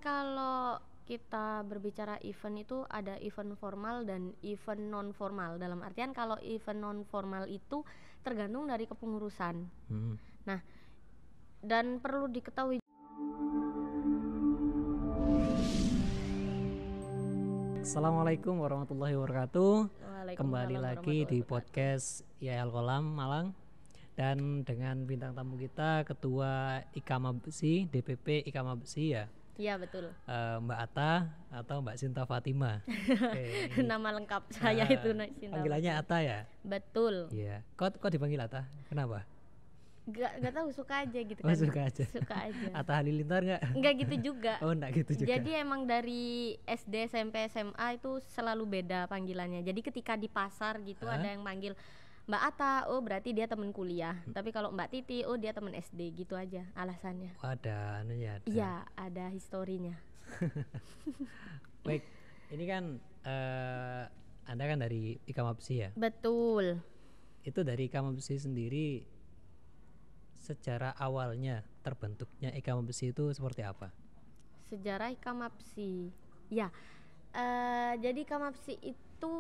kalau kita berbicara event itu ada event formal dan event non formal. Dalam artian kalau event non formal itu tergantung dari kepengurusan. Nah, dan perlu diketahui Assalamualaikum warahmatullahi wabarakatuh. Kembali lagi di podcast YAL Kolam Malang, dan dengan bintang tamu kita Ketua IKA Mabesi, DPP IKA Mabesi ya. Iya betul. Mbak Atta atau Mbak Sinta Fatima. Nama lengkap saya itu Sinta. Panggilannya Atta ya? Betul. Iya. Kok dipanggil Atta? Kenapa? Gak tahu, suka aja gitu Oh, kan. suka aja. Suka aja. Atta Halilintar enggak? Enggak gitu juga. Oh, enggak gitu juga. Jadi emang dari SD, SMP, SMA itu selalu beda panggilannya. Jadi ketika di pasar gitu ada yang manggil Mbak Atta, oh berarti dia teman kuliah. Tapi kalau Mbak Titi, oh dia teman SD, gitu aja alasannya. Oh, ada anunya. Iya, ada historinya. Baik, ini kan Anda kan dari IKA Mabesi ya? Betul. Itu dari IKA Mabesi sendiri, sejarah awalnya terbentuknya IKA Mabesi itu seperti apa? Sejarah IKA Mabesi. Ya, jadi IKA Mabesi itu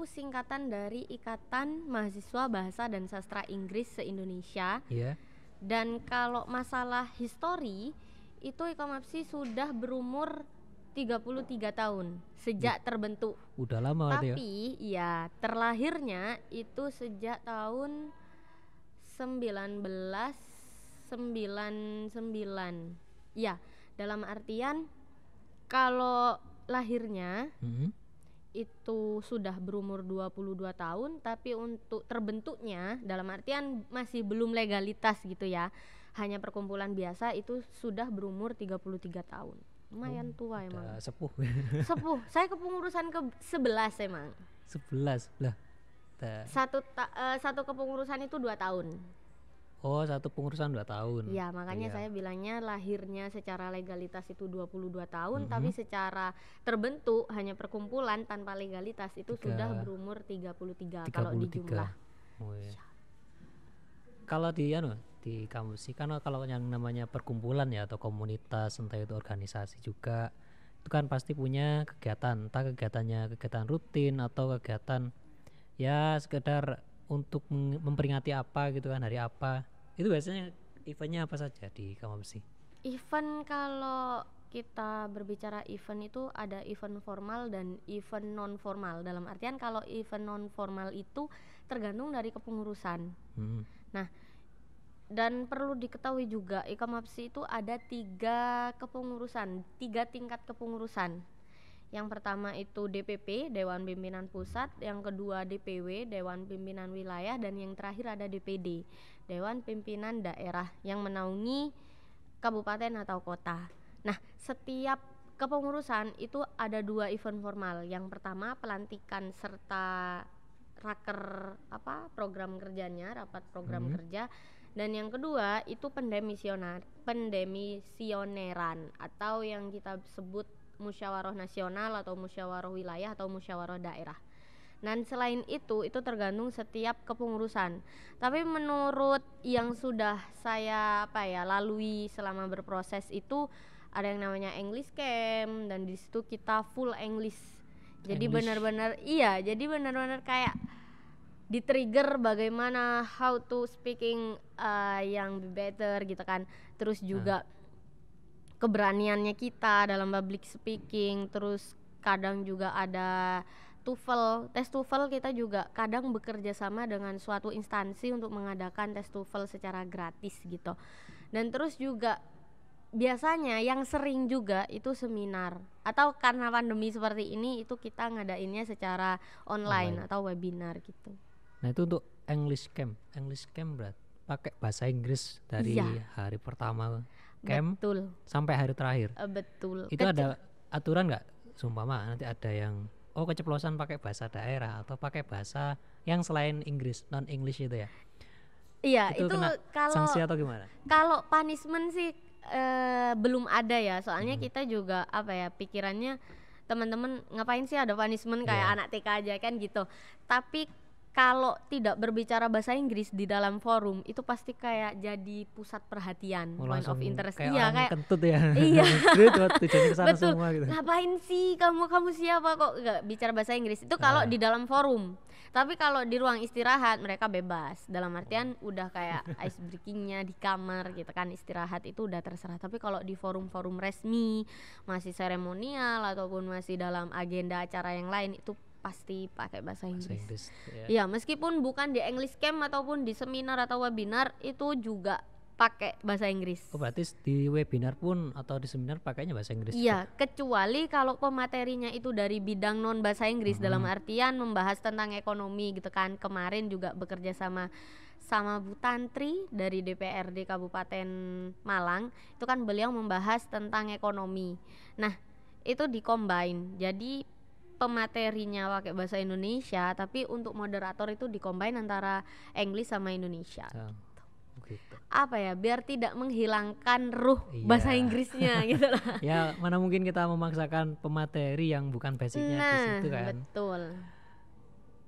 singkatan dari Ikatan Mahasiswa Bahasa dan Sastra Inggris se-Indonesia. Iya. Dan kalau masalah histori, itu IKA Mabesi sudah berumur 33 tahun sejak terbentuk. Udah lama ya? Tapi ya terlahirnya itu sejak tahun 1999. Ya, dalam artian kalau lahirnya itu sudah berumur 22 tahun, tapi untuk terbentuknya dalam artian masih belum legalitas gitu ya, hanya perkumpulan biasa, itu sudah berumur 33 tahun. Lumayan tua emang. Sepuh. Sepuh. Saya kepengurusan ke-11 emang. 11 lah. Satu kepengurusan itu 2 tahun. Oh, satu pengurusan 2 tahun. Ya, makanya saya bilangnya lahirnya secara legalitas itu 22 tahun, tapi secara terbentuk hanya perkumpulan tanpa legalitas itu sudah berumur 33 kalau di jumlah. Oh, iya. Kalau di kampus sih, karena kalau yang namanya perkumpulan ya atau komunitas, entah itu organisasi juga, itu kan pasti punya kegiatan, entah kegiatan rutin atau kegiatan ya sekedar untuk memperingati apa gitu kan, hari apa. Itu biasanya eventnya apa saja di kampus sih? Event, kalau kita berbicara event itu ada event formal dan event non formal. Dalam artian kalau event non formal itu tergantung dari kepengurusan. Nah, dan perlu diketahui juga IKA Mabesi itu ada 3 tingkat kepengurusan. Yang pertama itu DPP, Dewan Pimpinan Pusat, yang kedua DPW, Dewan Pimpinan Wilayah, dan yang terakhir ada DPD, Dewan Pimpinan Daerah, yang menaungi kabupaten atau kota. Nah, setiap kepengurusan itu ada 2 event formal. Yang pertama pelantikan serta raker program kerjanya, rapat program kerja. Dan yang kedua itu pendemisioneran atau yang kita sebut musyawarah nasional atau musyawarah wilayah atau musyawarah daerah. Dan selain itu tergantung setiap kepengurusan. Tapi menurut yang sudah saya lalui selama berproses itu ada yang namanya English Camp, dan di situ kita full English. Jadi benar-benar kayak di-trigger bagaimana how to speaking yang better gitu kan. Terus juga keberaniannya kita dalam public speaking. Terus kadang juga ada tes TOEFL kita juga kadang bekerja sama dengan suatu instansi untuk mengadakan tes TOEFL secara gratis gitu. Dan terus juga biasanya yang sering juga itu seminar, atau karena pandemi seperti ini itu kita ngadainnya secara online atau webinar gitu. Nah, itu untuk English Camp berat pakai bahasa Inggris dari hari pertama camp sampai hari terakhir. Betul. Itu ada aturan nggak? Sumpama nanti ada yang keceplosan pakai bahasa daerah atau pakai bahasa yang selain Inggris, non English itu ya? Iya, itu kalau sanksi atau gimana? Kalau punishment sih belum ada ya, soalnya kita juga pikirannya teman-teman ngapain sih ada punishment kayak anak TK aja kan gitu. Tapi kalau tidak berbicara bahasa Inggris di dalam forum itu pasti kayak jadi pusat perhatian, point of interest. kayak Iya, orang kayak kentut ya. iya. Tujuannya ke sana Betul. semua gitu. Ngapain sih kamu siapa kok nggak bicara bahasa Inggris? Itu kalau di dalam forum. Tapi kalau di ruang istirahat mereka bebas. Dalam artian udah kayak ice breakingnya di kamar gitu kan, istirahat itu udah terserah. Tapi kalau di forum-forum resmi, masih seremonial ataupun masih dalam agenda acara yang lain itu pasti pakai bahasa Inggris. Ya, meskipun bukan di English Camp ataupun di seminar atau webinar itu juga pakai bahasa Inggris. Oh, berarti di webinar pun atau di seminar pakainya bahasa Inggris? Iya, kecuali kalau pematerinya itu dari bidang non bahasa Inggris, dalam artian membahas tentang ekonomi gitu kan. Kemarin juga bekerja sama Bu Tantri dari DPRD Kabupaten Malang, itu kan beliau membahas tentang ekonomi. Nah, itu dikombine. Jadi pematerinya pakai bahasa Indonesia, tapi untuk moderator itu dikombine antara English sama Indonesia. Gitu. Apa ya, biar tidak menghilangkan ruh bahasa Inggrisnya gitu lah. Ya, mana mungkin kita memaksakan pemateri yang bukan basicnya di situ kan. Betul.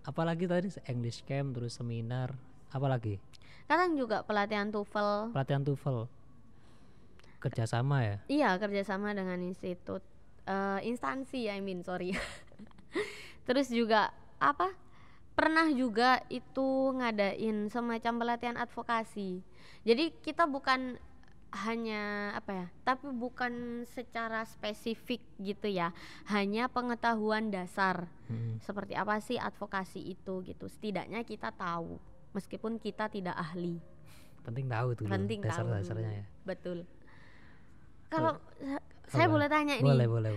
Apalagi tadi English Camp, terus seminar, apalagi? Kadang juga pelatihan TOEFL. Kerjasama ya? Iya, kerjasama dengan institut, instansi sorry. Terus juga apa? Pernah juga itu ngadain semacam pelatihan advokasi. Jadi kita bukan hanya tapi bukan secara spesifik gitu ya, hanya pengetahuan dasar seperti apa sih advokasi itu gitu. Setidaknya kita tahu meskipun kita tidak ahli. Penting tahu tuh dasar-dasarnya ya. Betul. Kalau saya boleh tanya ini. Boleh.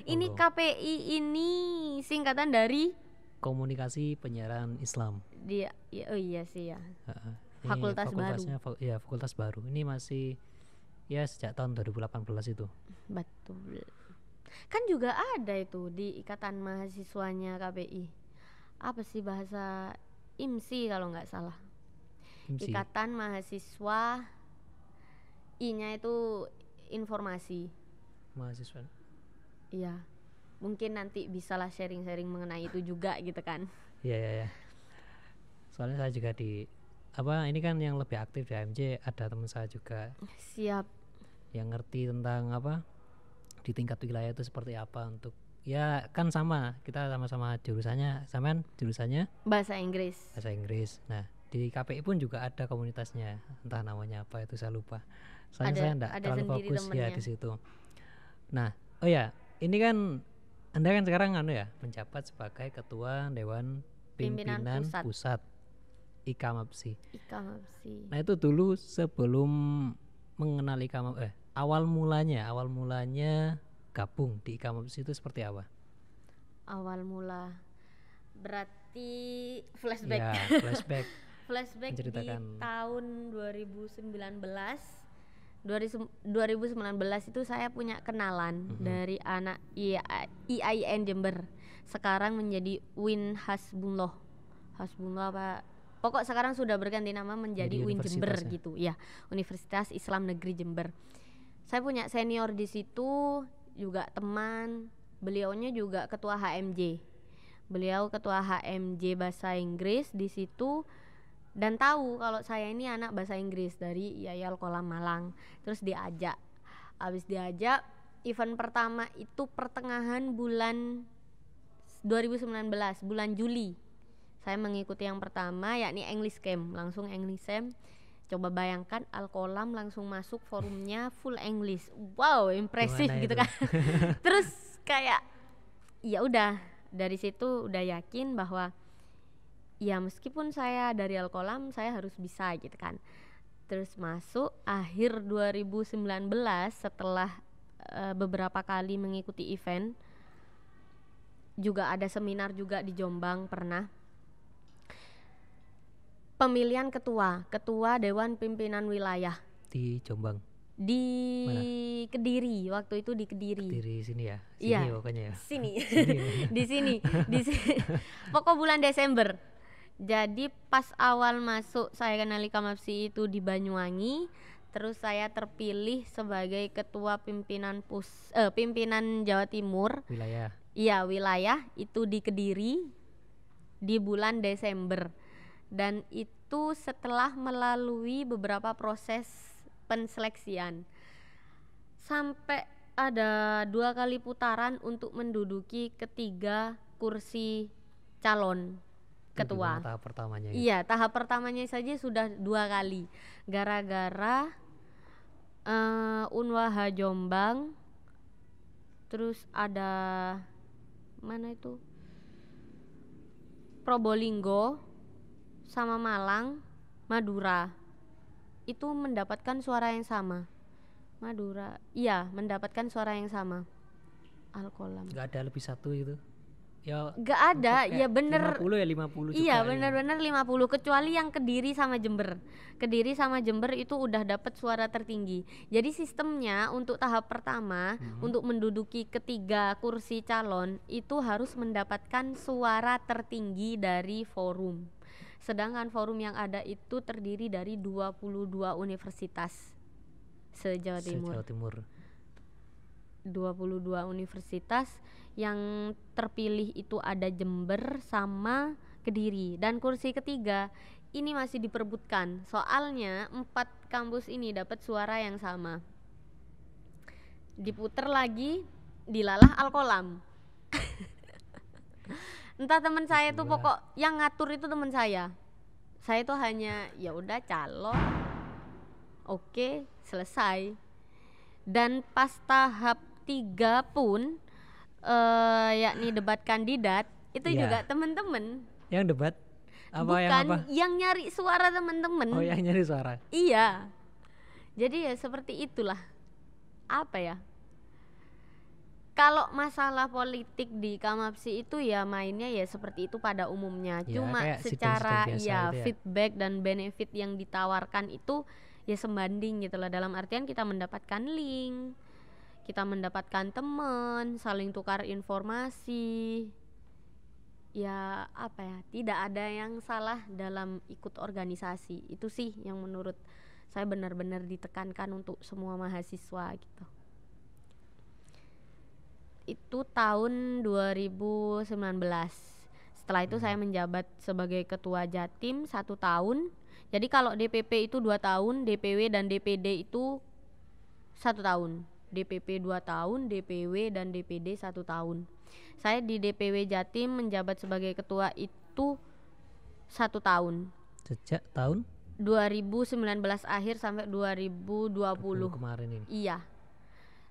Ini KPI ini singkatan dari Komunikasi Penyiaran Islam. Iya sih ya. Fakultas baru. Ini masih ya sejak tahun 2018 itu. Betul. Kan juga ada itu di Ikatan Mahasiswanya KPI. Apa sih bahasa IMSI kalau nggak salah. Ikatan Mahasiswa, I-nya itu informasi. Mahasiswa. Iya. Mungkin nanti bisalah sharing-sharing mengenai itu juga gitu kan. Iya. Soalnya saya juga ini kan yang lebih aktif di AMJ, ada teman saya juga. Siap. Yang ngerti tentang di tingkat wilayah itu seperti apa untuk ya kan sama, kita sama-sama jurusannya, bahasa Inggris. Nah, di KPI pun juga ada komunitasnya, entah namanya apa itu saya lupa. Soalnya saya enggak terlalu fokus ya di situ. Nah, ini kan Anda kan sekarang menjabat sebagai Ketua Dewan Pimpinan Pusat IKMAPSI. Nah, itu dulu sebelum mengenal awal mulanya gabung di IKMAPSI itu seperti apa? Awal mula berarti flashback. Ya, flashback. Flashback di tahun 2019 itu saya punya kenalan dari anak IAIN Jember, sekarang menjadi UIN Hasbullah apa, pokok sekarang sudah berganti nama menjadi UIN Jember gitu ya, Universitas Islam Negeri Jember. Saya punya senior di situ juga teman, beliaunya juga ketua HMJ, beliau ketua HMJ bahasa Inggris di situ. Dan tahu kalau saya ini anak bahasa Inggris dari Yayal Kolam Malang. Terus habis diajak event pertama itu pertengahan bulan 2019, bulan Juli. Saya mengikuti yang pertama yakni English Camp, langsung English Camp. Coba bayangkan Al-Kolam langsung masuk forumnya full English. Wow, impresif gitu kan. Terus kayak ya udah, dari situ udah yakin bahwa ya meskipun saya dari Al-Kolam saya harus bisa gitu kan. Terus masuk akhir 2019 setelah beberapa kali mengikuti event, juga ada seminar juga di Jombang pernah. Pemilihan ketua Dewan Pimpinan Wilayah di Jombang. Di mana? Kediri, waktu itu di Kediri. Kediri sini ya? Iya, pokoknya ya. Sini. Di sini. Pokok bulan Desember. Jadi pas awal masuk saya kenal IKMAPSI itu di Banyuwangi, terus saya terpilih sebagai ketua pimpinan pimpinan Jawa Timur. Wilayah. Iya, wilayah itu di Kediri. di bulan Desember, dan itu setelah melalui beberapa proses penseleksian sampai ada 2 kali putaran untuk menduduki ketiga kursi calon Itu ketua. gimana tahap pertamanya ya? Iya, tahap pertamanya saja sudah 2 kali gara-gara Unwaha Jombang, terus ada mana itu Probolinggo sama Malang, Madura itu mendapatkan suara yang sama. Madura, iya mendapatkan suara yang sama. Al-Kolam. Nggak ada lebih satu gitu? Ya Gak ada, kayak ya bener. 50 ya 50 juga. Iya nih. bener-bener 50, kecuali yang Kediri sama Jember. Kediri sama Jember itu udah dapat suara tertinggi. Jadi sistemnya untuk tahap pertama untuk menduduki ketiga kursi calon itu harus mendapatkan suara tertinggi dari forum. Sedangkan forum yang ada itu terdiri dari 22 universitas se-Jawa Timur. Se-Jawa Timur. 22 universitas yang terpilih itu ada Jember sama Kediri, dan kursi ketiga ini masih diperebutkan soalnya 4 kampus ini dapat suara yang sama. Diputer lagi, dilalah Al-Kolam. Entah teman saya tuh pokok yang ngatur itu teman saya. Saya tuh hanya ya udah calon. Oke, selesai. Dan pas tahap 3 pun yakni debat kandidat itu juga teman-teman yang debat apa bukan yang nyari suara teman-teman. Oh, yang nyari suara. Iya. Jadi ya seperti itulah. Apa ya? Kalau masalah politik di Ikamapsi itu ya mainnya ya seperti itu pada umumnya. Ya, cuma secara feedback dan benefit yang ditawarkan itu ya sebanding gitu loh, dalam artian kita mendapatkan link, kita mendapatkan teman, saling tukar informasi. Ya apa ya, tidak ada yang salah dalam ikut organisasi. Itu sih yang menurut saya benar-benar ditekankan untuk semua mahasiswa gitu. Itu tahun 2019. Setelah itu saya menjabat sebagai ketua Jatim 1 tahun. Jadi kalau DPP itu 2 tahun, DPW dan DPD itu 1 tahun. DPP 2 tahun, DPW dan DPD 1 tahun. Saya di DPW Jatim menjabat sebagai ketua itu 1 tahun. Sejak tahun 2019 akhir sampai 2020 kemarin ini. Iya.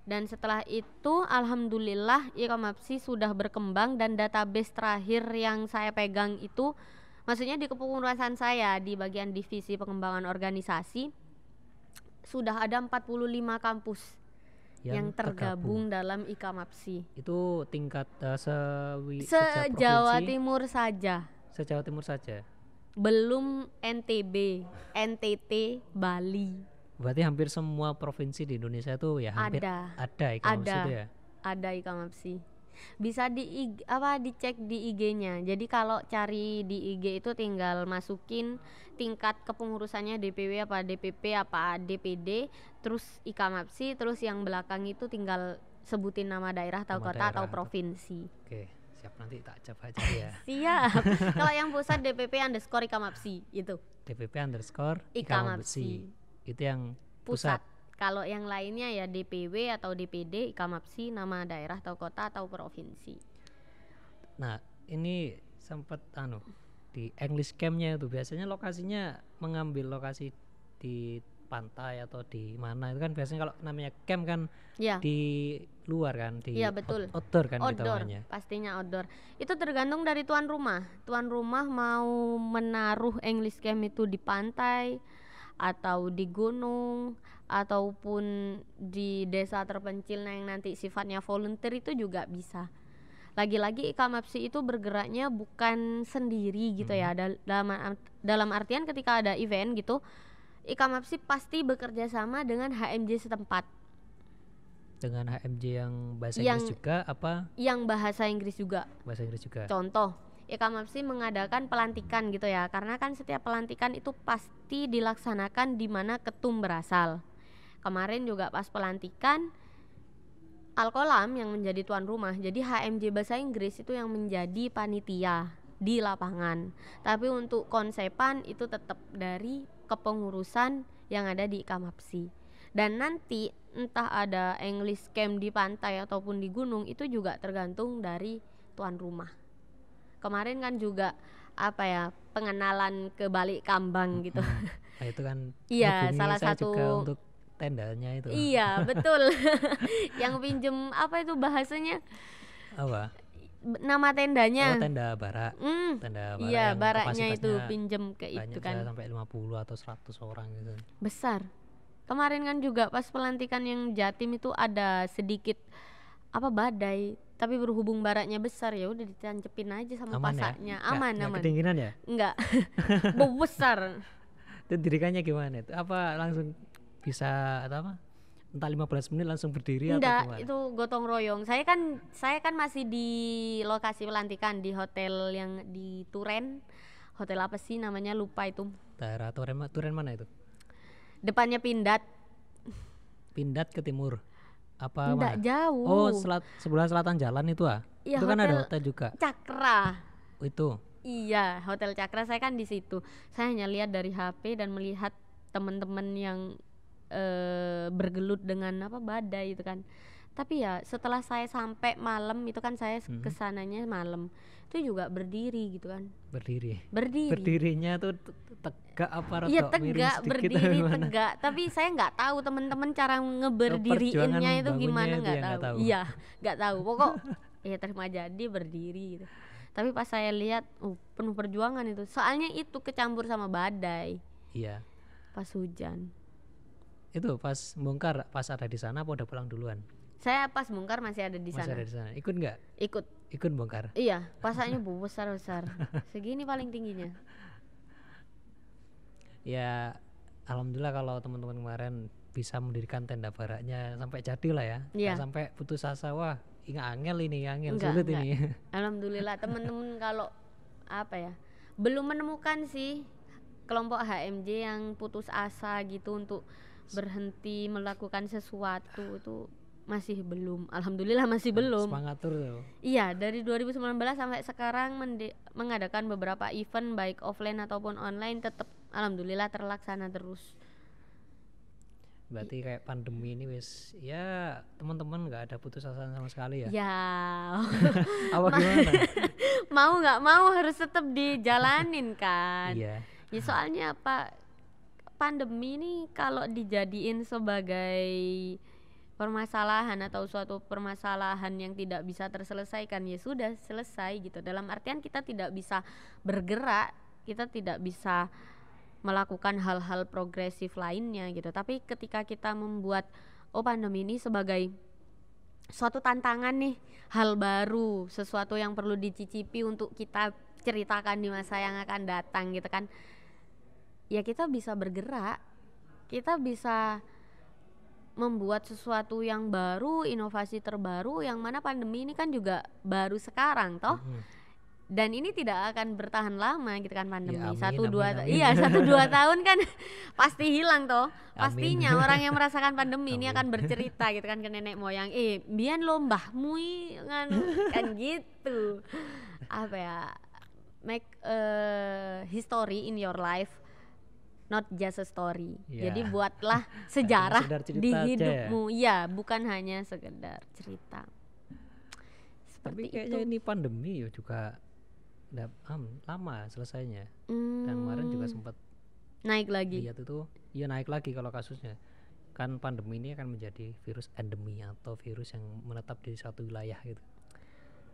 Dan setelah itu alhamdulillah Ikamapsi sudah berkembang, dan database terakhir yang saya pegang itu, maksudnya di kepengurusan saya di bagian divisi pengembangan organisasi, sudah ada 45 kampus yang tergabung dalam Ikamapsi. Itu tingkat se-Jawa Timur saja. Se-Jawa Timur saja. Belum NTB, NTT, Bali. Berarti hampir semua provinsi di Indonesia itu ya hampir ada Ikamapsi itu ya. Ada Ikamapsi. Bisa dicek di IG-nya. Jadi kalau cari di IG itu tinggal masukin tingkat kepengurusannya DPW apa DPP apa DPD, terus Ikamapsi, terus yang belakang itu tinggal sebutin nama daerah atau kota atau provinsi. Oke, siap, nanti tak coba aja ya. Siap. Kalau yang pusat DPP_Ikamapsi itu. DPP_Ikamapsi. Itu yang pusat. Kalau yang lainnya ya DPW atau DPD, Ikamapsi, nama daerah atau kota atau provinsi. Nah, ini sempat di English Camp-nya itu biasanya lokasinya mengambil lokasi di pantai atau di mana, itu kan biasanya kalau namanya camp kan di luar kan, di outdoor kan gitu namanya. Pastinya outdoor. Itu tergantung dari tuan rumah. Tuan rumah mau menaruh English Camp itu di pantai atau di gunung ataupun di desa terpencil yang nanti sifatnya volunteer itu juga bisa. Lagi-lagi Ikamapsi itu bergeraknya bukan sendiri gitu ya. Dalam artian ketika ada event gitu, Ikamapsi pasti bekerja sama dengan HMJ setempat. Dengan HMJ yang bahasa Inggris juga apa? Yang bahasa Inggris juga. Bahasa Inggris juga. Contoh, Ikamapsi mengadakan pelantikan gitu ya, karena kan setiap pelantikan itu pasti dilaksanakan di mana ketum berasal. Kemarin juga pas pelantikan Al-Kolam yang menjadi tuan rumah, jadi HMJ bahasa Inggris itu yang menjadi panitia di lapangan. Tapi untuk konsepan itu tetap dari kepengurusan yang ada di Ikamapsi. Dan nanti entah ada English camp di pantai ataupun di gunung itu juga tergantung dari tuan rumah. Kemarin kan juga apa ya, pengenalan ke Balik Kambang gitu. Nah itu kan Iya, ngubungi salah saya satu. juga untuk tendanya itu. Iya, betul. Yang pinjem apa itu bahasanya? Apa? Nama tendanya. Oh, tenda bara. Tenda bara Iya, yang baraknya itu kapasitasnya pinjem ke itu banyak, kan. bisa sampai 50 atau 100 orang gitu. Besar. Kemarin kan juga pas pelantikan yang Jatim itu ada sedikit apa badai, tapi berhubung baraknya besar ya udah ditancepin aja sama Aman ya? pasaknya. Aman, Nggak aman. kedinginan ya? Enggak. Bau besar. Itu dirikannya gimana itu? Apa langsung bisa atau apa? Entah 15 menit langsung berdiri atau Enggak, gimana? itu gotong royong. Saya kan masih di lokasi pelantikan di hotel yang di Turen. Hotel apa sih namanya, lupa itu. Daerah Turen mana itu? Depannya Pindad. Pindad ke timur. Apa Enggak mana? jauh. Oh, sebelah selatan jalan itu ah. Iya, Itu kan ada hotel hotel juga. Cakra. Oh, itu. Iya, Hotel Cakra, saya kan di situ. Saya hanya lihat dari HP dan melihat teman-teman yang bergelut dengan apa badai itu kan. Tapi ya setelah saya sampai malam itu kan, saya kesananya malam itu juga berdiri gitu kan. Berdiri. Berdirinya tuh tegak apa iya rada miring tegak, sedikit berdiri apa gimana? tegak. Tapi saya nggak tahu teman-teman cara ngeberdiriinnya itu gimana, membangunnya itu nggak yang nggak tahu. tahu. Iya, nggak tahu. Pokok ya terima jadi berdiri gitu. Tapi pas saya lihat penuh perjuangan itu. Soalnya itu kecampur sama badai Iya. pas hujan. Itu pas bongkar pas ada di sana apa udah pulang duluan? Saya pas bongkar masih ada di Masih sana. ada di sana. Ikut nggak? Ikut. Ikut bongkar. Iya, pasaknya besar-besar. Segini paling tingginya. Ya alhamdulillah kalau teman-teman kemarin bisa mendirikan tenda baraknya sampai jadi lah ya. Iya. Nggak sampai putus asa, wah angel ini, angel Enggak, sulit enggak. ini. Alhamdulillah teman-teman kalau apa ya, belum menemukan sih kelompok HMJ yang putus asa gitu untuk berhenti melakukan sesuatu, itu masih belum. Alhamdulillah masih belum. Semangat terus. Iya, dari 2019 sampai sekarang mengadakan beberapa event baik offline ataupun online, tetap alhamdulillah terlaksana terus. Berarti kayak pandemi ini wis ya teman-teman nggak ada putus asa sama sekali ya. Ya. Apa gimana? Mau nggak mau harus tetap dijalanin kan. Iya. Ya soalnya apa, pandemi ini kalau dijadiin sebagai permasalahan atau suatu permasalahan yang tidak bisa terselesaikan, ya sudah selesai gitu. Dalam artian kita tidak bisa bergerak, kita tidak bisa melakukan hal-hal progresif lainnya gitu. Tapi ketika kita membuat pandemi ini sebagai suatu tantangan nih, hal baru, sesuatu yang perlu dicicipi untuk kita ceritakan di masa yang akan datang gitu kan, ya kita bisa bergerak, kita bisa membuat sesuatu yang baru, inovasi terbaru, yang mana pandemi ini kan juga baru sekarang toh. Dan ini tidak akan bertahan lama gitu kan pandemi. Ya, 1-2 amin. tahun kan pasti hilang toh. Pastinya Amin. orang yang merasakan pandemi ini akan bercerita gitu kan ke nenek moyang, biyen lo mbahmu kan gitu. Apa ya? Make a history in your life, not just a story. Ya. Jadi buatlah sejarah sekedar cerita di aja ya. hidupmu. Ya, bukan hanya sekedar cerita. Tapi Seperti kayaknya itu. ini pandemi ya juga lama selesainya. Dan kemarin juga sempat Naik lagi. lihat itu ya naik lagi kalau kasusnya. Kan pandemi ini akan menjadi virus endemi atau virus yang menetap di suatu wilayah gitu.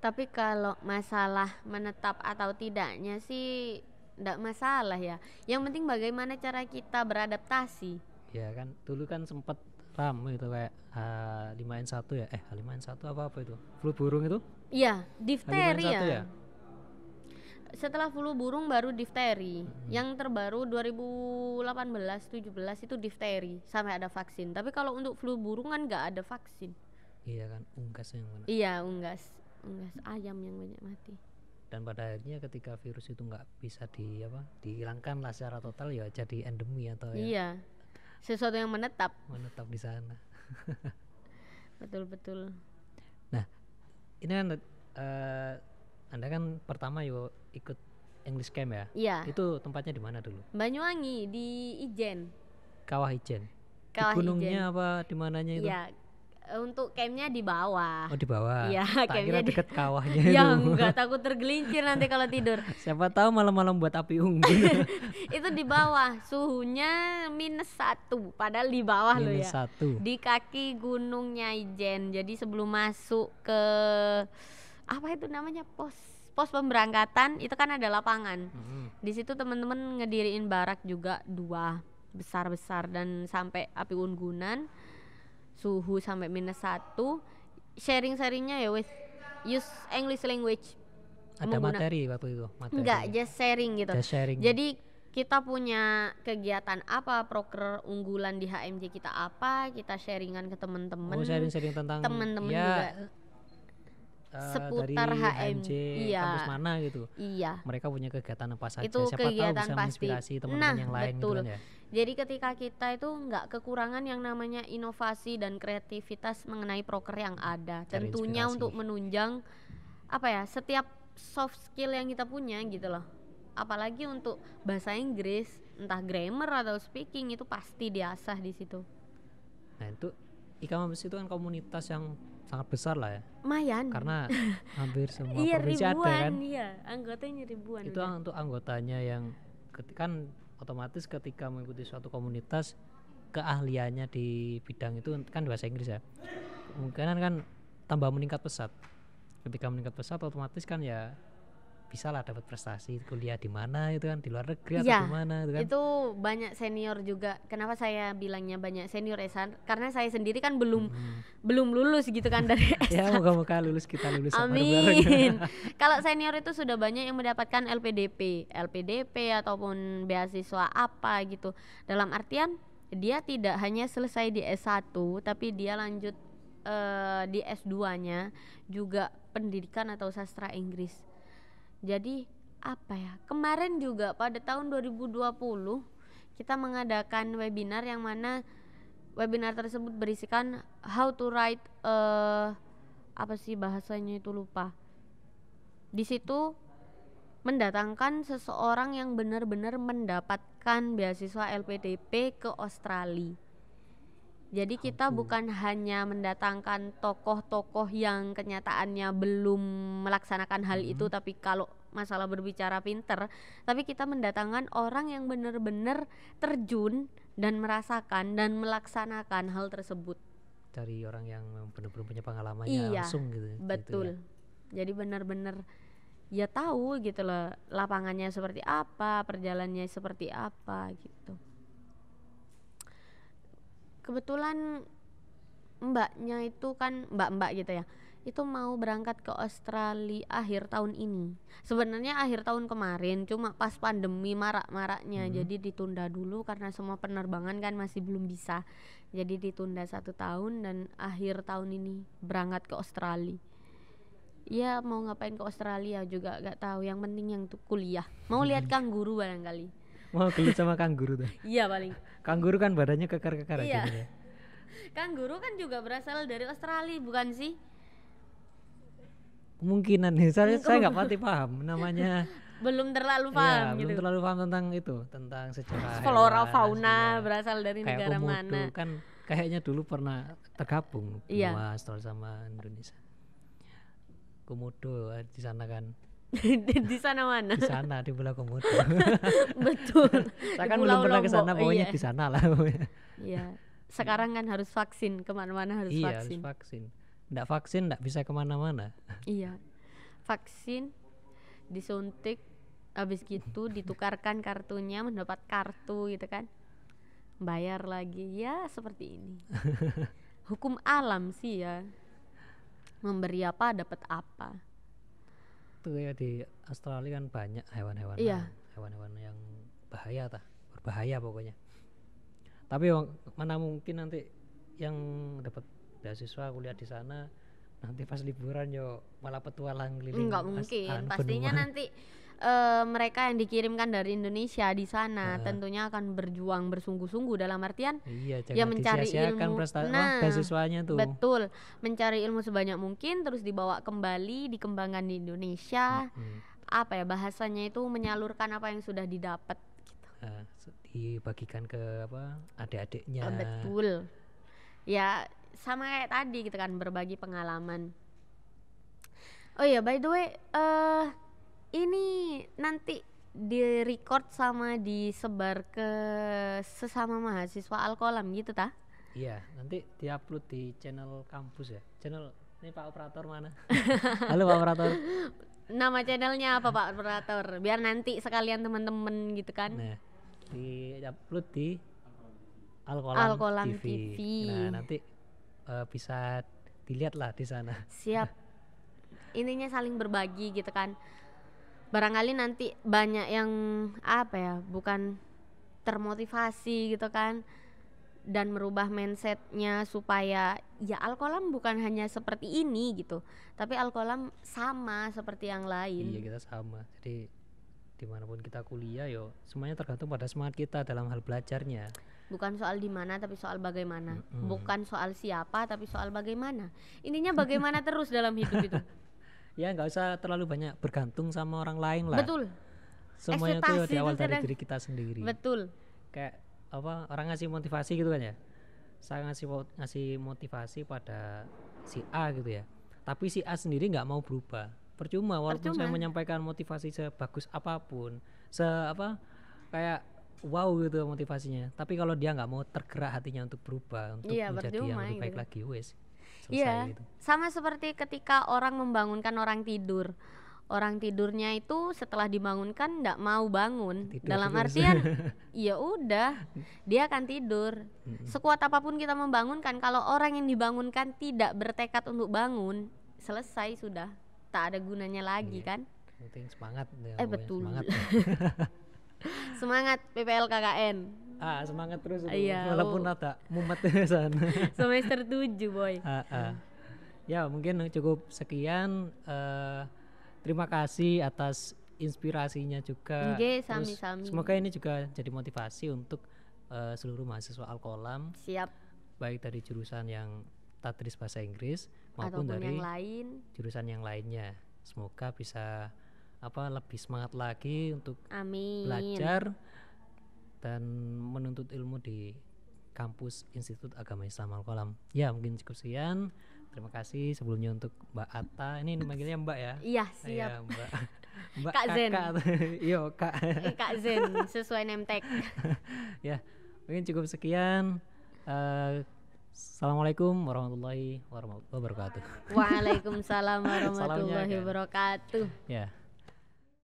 Tapi kalau masalah menetap atau tidaknya sih enggak masalah ya. Yang penting bagaimana cara kita beradaptasi. Ya kan dulu kan sempat ramai itu kayak H5N1 ya. H5N1 apa itu? Flu burung itu? Iya, difteri H5N1 ya. ya? Setelah flu burung baru difteri. Yang terbaru 2018-17 itu difteri sampai ada vaksin. Tapi kalau untuk flu burung kan nggak ada vaksin. Iya kan, unggas yang mana? Iya, unggas ayam yang banyak mati. Dan pada akhirnya ketika virus itu nggak bisa dihilangkan lah secara total, ya jadi endemi atau ya Iya, sesuatu yang menetap. menetap di sana. Betul. Nah ini kan Anda kan pertama yo ikut English Camp ya. Iya, Itu tempatnya di mana dulu? Banyuwangi di Ijen. Kawah Ijen. Di Kawah gunungnya Ijen. apa di mananya itu? Iya, untuk campnya di bawah. Oh di bawah. Iya, Tak campnya kira di deket kawahnya ya itu. enggak, takut tergelincir nanti kalau tidur. Siapa tahu malam-malam buat api unggun. Itu di bawah, suhunya -1, padahal di bawah loh ya. -1. Di kaki gunungnya Ijen. Jadi sebelum masuk ke apa itu namanya, pos pemberangkatan itu kan ada lapangan. Di situ teman-teman ngediriin barak juga 2 besar-besar, dan sampai api unggunan, suhu sampai -1. Sharing-sharingnya ya wis use English language. Ada materi waktu itu? Materi. Enggak, just sharing gitu. Just sharing. Jadi kita punya kegiatan apa, proker unggulan di HMJ kita apa, kita sharingan ke teman-teman. Oh, sharing-sharing tentang teman-teman ya, juga seputar dari HMJ. iya. Kampus mana gitu. Iya. Mereka punya kegiatan apa saja. Itu Siapa kegiatan tahu bisa pasti. menginspirasi teman-teman yang lain betul. gitu kan ya. Jadi ketika kita itu nggak kekurangan yang namanya inovasi dan kreativitas mengenai proker yang ada. Cari Tentunya inspirasi. untuk menunjang apa ya, setiap soft skill yang kita punya gitu loh. Apalagi untuk bahasa Inggris, entah grammar atau speaking, itu pasti diasah di situ. Nah itu Ikamabes itu kan komunitas yang sangat besar lah ya. Lumayan. Karena hampir semua iya, provinsi ribuan, ada kan. iya, anggotanya ribuan. Itu untuk anggotanya yang kan otomatis ketika mengikuti suatu komunitas, keahliannya di bidang itu kan bahasa Inggris ya. Kemungkinan kan tambah meningkat pesat. Ketika meningkat pesat otomatis kan ya bisa lah dapat prestasi, kuliah di mana itu kan, di luar negeri atau di mana itu kan. Itu banyak senior juga. Kenapa saya bilangnya banyak senior Esan? Karena saya sendiri kan belum lulus gitu kan dari Ya moga-moga lulus, kita lulus amin. Kalau senior itu sudah banyak yang mendapatkan LPDP ataupun beasiswa apa gitu. Dalam artian dia tidak hanya selesai di S1, tapi dia lanjut di S2-nya juga pendidikan atau sastra Inggris. Jadi apa ya, kemarin juga pada tahun 2020 kita mengadakan webinar yang mana webinar tersebut berisikan how to write apa sih bahasanya itu lupa. Di situ mendatangkan seseorang yang benar-benar mendapatkan beasiswa LPDP ke Australia. Jadi kita bukan hanya mendatangkan tokoh-tokoh yang kenyataannya belum melaksanakan hal itu, tapi kalau masalah berbicara pinter, tapi kita mendatangkan orang yang benar-benar terjun dan merasakan dan melaksanakan hal tersebut. Dari orang yang benar-benar punya pengalamannya langsung gitu. Betul. Gitu ya. Jadi benar-benar ya tahu gitu loh lapangannya seperti apa, perjalanannya seperti apa gitu. Kebetulan mbaknya itu kan mbak-mbak gitu ya, itu mau berangkat ke Australia akhir tahun ini. Sebenarnya akhir tahun kemarin, cuma pas pandemi marak-maraknya jadi ditunda dulu karena semua penerbangan kan masih belum bisa. Jadi ditunda 1 tahun dan akhir tahun ini berangkat ke Australia. Ya mau ngapain ke Australia juga gak tahu, yang penting yang tuh kuliah. Mau lihat kanguru barangkali. Mau gelut sama kanguru tuh. Iya paling. Kanguru kan badannya kekar-kekar iya. aja ya. Kanguru kan juga berasal dari Australia bukan sih? Kemungkinan nih, saya nggak pasti paham namanya. Belum terlalu paham gitu. Belum terlalu paham tentang itu, tentang sejarah flora hewan, fauna aslinya. berasal dari Kayak negara komodo mana. kan kayaknya dulu pernah tergabung Iya. Australia sama Indonesia. Komodo di sana kan. Di sana mana? Di sana di Pulau Komodo. Betul. Saya kan Di belum Pulau pernah ke sana, Lombok, pokoknya iya. di sana lah. Iya. Sekarang kan harus vaksin, kemana-mana harus Iya, vaksin. harus vaksin. Nggak vaksin nggak bisa kemana-mana. Iya. Vaksin, disuntik, habis gitu ditukarkan kartunya, mendapat kartu gitu kan. Bayar lagi, ya seperti ini. Hukum alam sih ya. Memberi apa dapat apa. Tuh ya di Australia kan banyak hewan-hewan. Iya. Hewan-hewan yang bahaya berbahaya pokoknya. Tapi mana mungkin nanti yang dapat beasiswa kuliah di sana nanti pas liburan yo malah petualang keliling. Enggak mungkin, pastinya nanti mereka yang dikirimkan dari Indonesia di sana Heeh. tentunya akan berjuang bersungguh-sungguh dalam artian Iya, ya jangan mencari disia-siakan ilmu. beasiswanya tuh. Betul, mencari ilmu sebanyak mungkin terus dibawa kembali dikembangkan di Indonesia. Mm. Apa ya bahasanya itu menyalurkan apa yang sudah didapat gitu. Dibagikan ke apa adik-adiknya. Betul. Ya sama kayak tadi gitu kan berbagi pengalaman. Oh iya by the way ini nanti di record sama disebar ke sesama mahasiswa Alkolam gitu tah? Iya, nanti diupload di channel kampus ya. Channel ini Pak Operator mana? Halo Pak Operator. Nama channelnya apa Pak Operator? Biar nanti sekalian teman-teman gitu kan. Nah, diupload di Alkolam TV. TV. Nah, nanti bisa dilihat lah di sana. Siap. Intinya saling berbagi gitu kan. Barangkali nanti banyak yang apa ya, bukan termotivasi gitu kan dan merubah mindsetnya supaya ya Alkolam bukan hanya seperti ini gitu, tapi Alkolam sama seperti yang lain. Iya, kita sama. Jadi dimanapun kita kuliah yo semuanya tergantung pada semangat kita dalam hal belajarnya. Bukan soal di mana tapi soal bagaimana. Bukan soal siapa tapi soal bagaimana. Intinya bagaimana terus dalam hidup itu. Ya nggak usah terlalu banyak bergantung sama orang lain lah. Betul. Semuanya tuh Ekspektasi diawal itu dari kadang- diri kita sendiri. Betul. Kayak apa orang ngasih motivasi gitu kan ya. Saya ngasih motivasi pada si A gitu ya. Tapi si A sendiri nggak mau berubah. Percuma walaupun saya menyampaikan motivasi sebagus apapun, kayak wow gitu motivasinya. Tapi kalau dia nggak mau tergerak hatinya untuk berubah, untuk Iya, menjadi yang percuma lebih baik gitu. lagi, wes Iya, selesai gitu. sama seperti ketika orang membangunkan orang tidur. Orang tidurnya itu setelah dibangunkan ndak mau bangun. Tidur Dalam terus. artian ya udah, dia akan tidur. Sekuat apapun kita membangunkan, kalau orang yang dibangunkan tidak bertekad untuk bangun, selesai sudah. Tak ada gunanya lagi kan? Yang penting semangat ya, pokoknya Betul. semangat. Semangat PPL KKN. Semangat terus itu, Iya, walaupun ada mumet di sana. Semester 7 boy. Ya mungkin cukup sekian. Terima kasih atas inspirasinya juga. Nggih, Terus sami-sami. semoga ini juga jadi motivasi untuk seluruh mahasiswa Alkolam, Siap. baik dari jurusan yang tadris bahasa Inggris maupun Ataupun dari yang lain. jurusan yang lainnya. Semoga bisa lebih semangat lagi untuk Amin. belajar dan menuntut ilmu di kampus Institut Agama Islam Alkolam. Ya mungkin cukup sekian. Terima kasih sebelumnya untuk Mbak Atta. Ini manggilnya Mbak ya? Iya, siap. Ya, Mbak. Mbak Kak Zen. Iya Kak. Kak Zen sesuai name tag. Ya mungkin cukup sekian. Assalamualaikum warahmatullahi wabarakatuh. Waalaikumsalam warahmatullahi Salamnya kan. wabarakatuh. Ya.